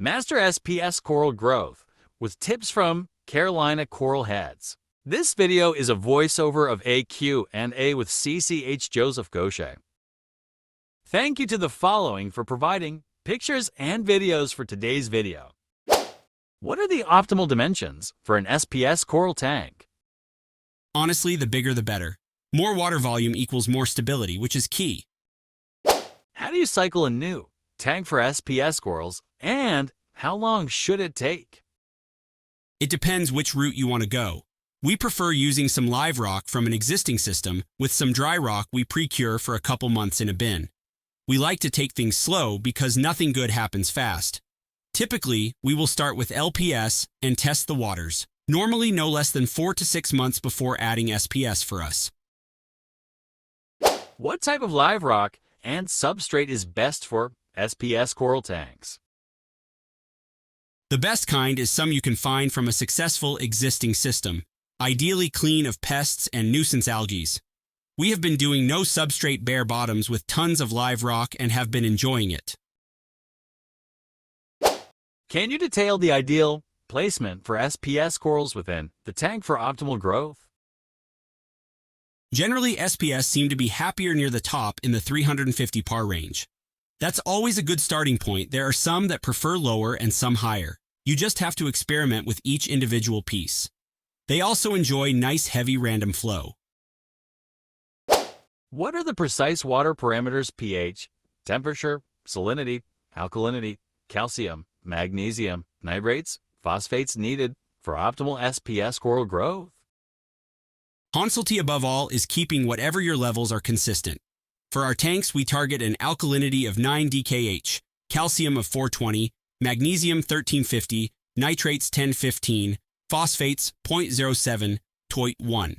Master SPS Coral Growth with tips from Carolina Coral Heads. This video is a voiceover of AQ&A with CCH Joseph Ghosheh. Thank you to the following for providing pictures and videos for today's video. What are the optimal dimensions for an SPS coral tank? Honestly, the bigger the better. More water volume equals more stability, which is key. How do you cycle a new tank for SPS corals, and how long should it take? It depends which route you want to go. We prefer using some live rock from an existing system with some dry rock we pre-cure for a couple months in a bin. We like to take things slow because nothing good happens fast. Typically, we will start with LPS and test the waters, normally no less than 4 to 6 months before adding SPS for us. What type of live rock and substrate is best for SPS coral tanks? The best kind is some you can find from a successful existing system, ideally clean of pests and nuisance algae. We have been doing no substrate bare bottoms with tons of live rock and have been enjoying it. Can you detail the ideal placement for SPS corals within the tank for optimal growth? Generally, SPS seem to be happier near the top in the 350 par range. That's always a good starting point. There are some that prefer lower and some higher. You just have to experiment with each individual piece. They also enjoy nice heavy random flow. What are the precise water parameters pH, temperature, salinity, alkalinity, calcium, magnesium, nitrates, phosphates needed for optimal SPS coral growth? Consulty above all is keeping whatever your levels are consistent. For our tanks, we target an alkalinity of 9 DKH, calcium of 420, magnesium 1350, nitrates 1015, phosphates 0.07, toit 1.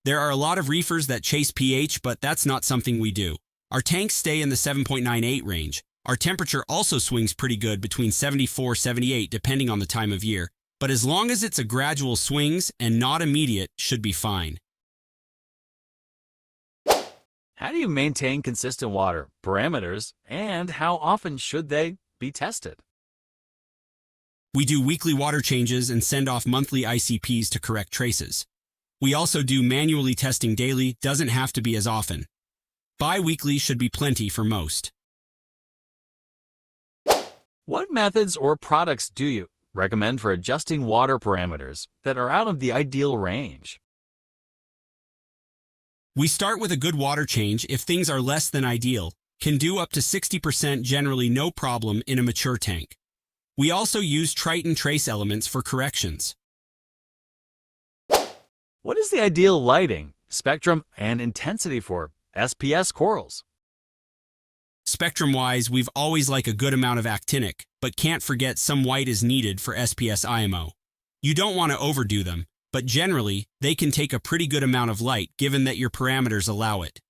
There are a lot of reefers that chase pH, but that's not something we do. Our tanks stay in the 7.98 range. Our temperature also swings pretty good between 74-78 depending on the time of year, but as long as it's a gradual swings and not immediate, should be fine. How do you maintain consistent water parameters, and how often should they be tested? We do weekly water changes and send off monthly ICPs to correct traces. We also do manually testing daily, doesn't have to be as often. Bi-weekly should be plenty for most. What methods or products do you recommend for adjusting water parameters that are out of the ideal range? We start with a good water change if things are less than ideal, can do up to 60% generally no problem in a mature tank. We also use Triton trace elements for corrections. What is the ideal lighting, spectrum, and intensity for SPS corals? Spectrum-wise, we've always like a good amount of actinic, but can't forget some white is needed for SPS IMO. You don't want to overdo them, but generally, they can take a pretty good amount of light given that your parameters allow it.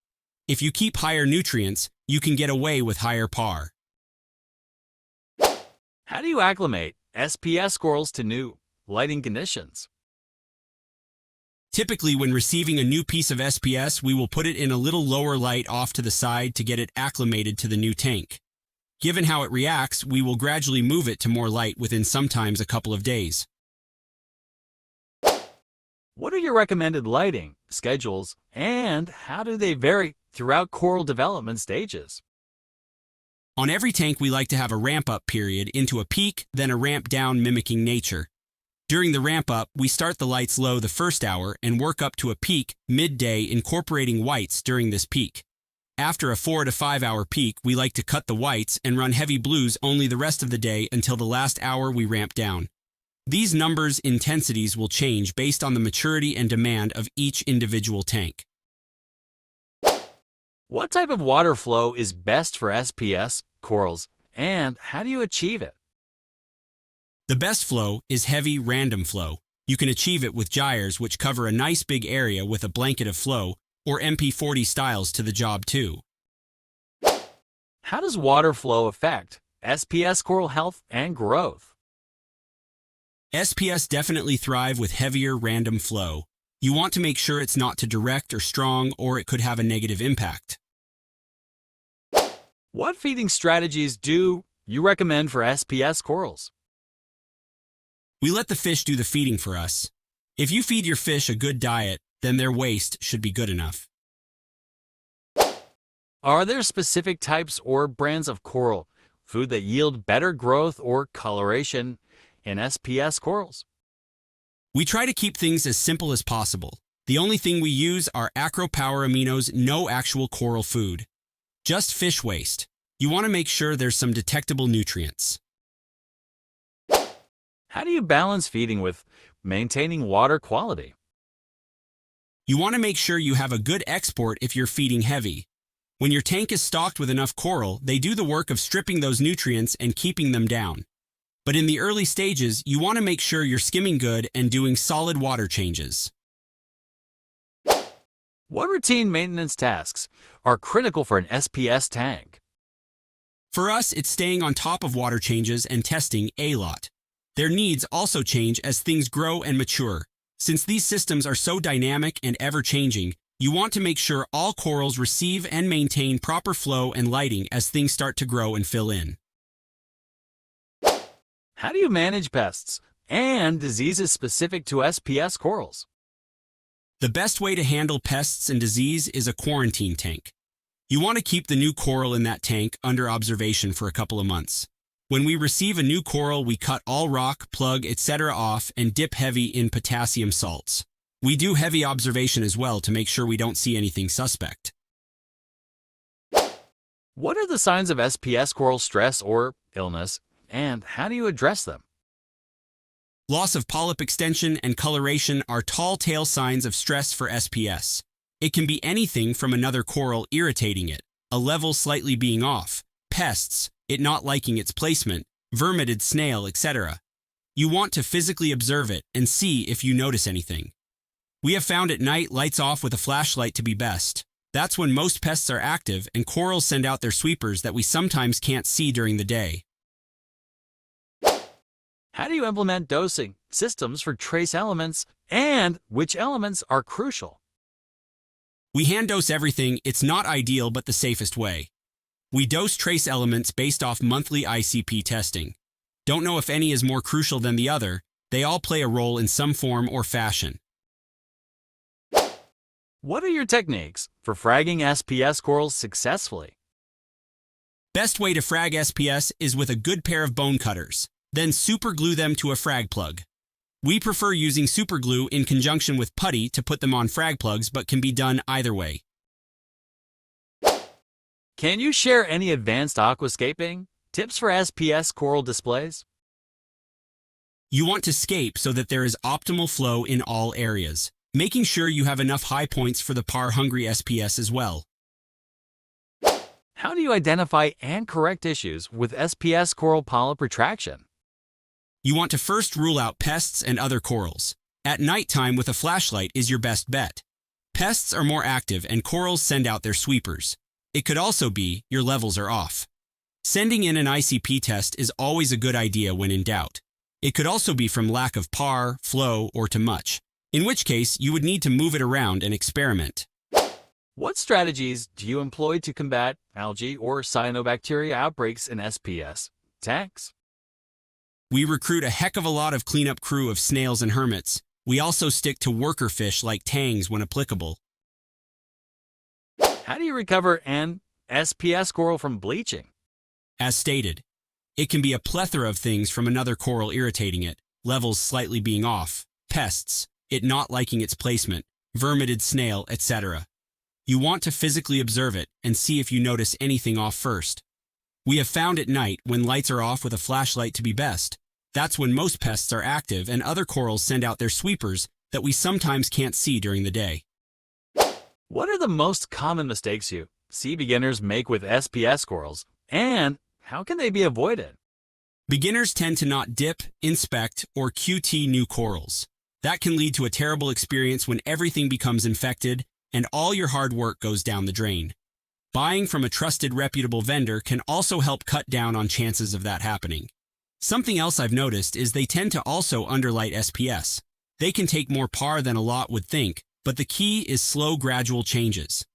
If you keep higher nutrients, you can get away with higher par. How do you acclimate SPS corals to new lighting conditions? Typically, when receiving a new piece of SPS, we will put it in a little lower light off to the side to get it acclimated to the new tank. Given how it reacts, we will gradually move it to more light within sometimes a couple of days. What are your recommended lighting schedules, and how do they vary throughout coral development stages? On every tank, we like to have a ramp-up period into a peak, then a ramp down mimicking nature. During the ramp-up, we start the lights low the first hour and work up to a peak midday, incorporating whites during this peak. After a 4 to 5 hour peak, we like to cut the whites and run heavy blues only the rest of the day until the last hour we ramp down. These numbers' intensities will change based on the maturity and demand of each individual tank. What type of water flow is best for SPS corals, and how do you achieve it? The best flow is heavy random flow. You can achieve it with gyres which cover a nice big area with a blanket of flow, or MP40 styles to the job too. How does water flow affect SPS coral health and growth? SPS definitely thrive with heavier random flow. You want to make sure it's not too direct or strong, or it could have a negative impact. What feeding strategies do you recommend for SPS corals? We let the fish do the feeding for us. If you feed your fish a good diet, then their waste should be good enough. Are there specific types or brands of coral food that yield better growth or coloration in SPS corals? We try to keep things as simple as possible. The only thing we use are acro-power aminos, no actual coral food. Just fish waste. You want to make sure there's some detectable nutrients. How do you balance feeding with maintaining water quality? You want to make sure you have a good export if you're feeding heavy. When your tank is stocked with enough coral, they do the work of stripping those nutrients and keeping them down. But in the early stages, you want to make sure you're skimming good and doing solid water changes. What routine maintenance tasks are critical for an SPS tank? For us, it's staying on top of water changes and testing a lot. Their needs also change as things grow and mature. Since these systems are so dynamic and ever-changing, you want to make sure all corals receive and maintain proper flow and lighting as things start to grow and fill in. How do you manage pests and diseases specific to SPS corals? The best way to handle pests and disease is a quarantine tank. You want to keep the new coral in that tank under observation for a couple of months. When we receive a new coral, we cut all rock, plug, etc. off and dip heavy in potassium salts. We do heavy observation as well to make sure we don't see anything suspect. What are the signs of SPS coral stress or illness, and how do you address them? Loss of polyp extension and coloration are tall tale signs of stress for SPS. It can be anything from another coral irritating it, a level slightly being off, pests, it not liking its placement, vermeted snail, etc. You want to physically observe it and see if you notice anything. We have found at night lights off with a flashlight to be best. That's when most pests are active and corals send out their sweepers that we sometimes can't see during the day. How do you implement dosing systems for trace elements, and which elements are crucial? We hand dose everything. It's not ideal, but the safest way. We dose trace elements based off monthly ICP testing. Don't know if any is more crucial than the other. They all play a role in some form or fashion. What are your techniques for fragging SPS corals successfully? Best way to frag SPS is with a good pair of bone cutters. Then super glue them to a frag plug. We prefer using super glue in conjunction with putty to put them on frag plugs, but can be done either way. Can you share any advanced aquascaping tips for SPS coral displays? You want to scape so that there is optimal flow in all areas, making sure you have enough high points for the par-hungry SPS as well. How do you identify and correct issues with SPS coral polyp retraction? You want to first rule out pests and other corals. At nighttime with a flashlight is your best bet. Pests are more active and corals send out their sweepers. It could also be your levels are off. Sending in an ICP test is always a good idea when in doubt. It could also be from lack of par, flow, or too much, in which case you would need to move it around and experiment. What strategies do you employ to combat algae or cyanobacteria outbreaks in SPS tanks? We recruit a heck of a lot of cleanup crew of snails and hermits. We also stick to worker fish like tangs when applicable. How do you recover an SPS coral from bleaching? As stated, it can be a plethora of things from another coral irritating it, levels slightly being off, pests, it not liking its placement, vermeted snail, etc. You want to physically observe it and see if you notice anything off first. We have found at night when lights are off with a flashlight to be best. That's when most pests are active and other corals send out their sweepers that we sometimes can't see during the day. What are the most common mistakes you see beginners make with SPS corals, and how can they be avoided? Beginners tend to not dip, inspect, or QT new corals. That can lead to a terrible experience when everything becomes infected and all your hard work goes down the drain. Buying from a trusted, reputable vendor can also help cut down on chances of that happening. Something else I've noticed is they tend to also underlight SPS. They can take more par than a lot would think, but the key is slow, gradual changes.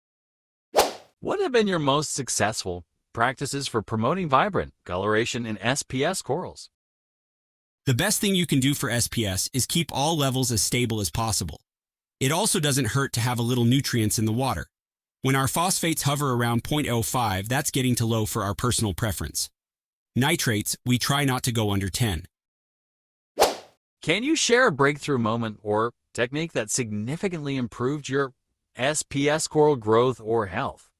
What have been your most successful practices for promoting vibrant coloration in SPS corals. The best thing you can do for SPS is keep all levels as stable as possible. It also doesn't hurt to have a little nutrients in the water. When our phosphates hover around 0.05, that's getting too low for our personal preference. Nitrates, we try not to go under 10. Can you share a breakthrough moment or technique that significantly improved your SPS coral growth or health?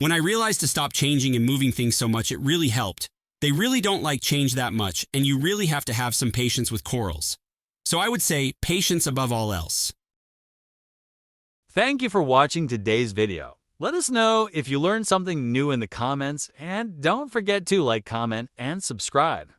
When I realized to stop changing and moving things so much, it really helped. They really don't like change that much, and you really have to have some patience with corals. So I would say patience above all else. Thank you for watching today's video. Let us know if you learned something new in the comments, and don't forget to like, comment, and subscribe.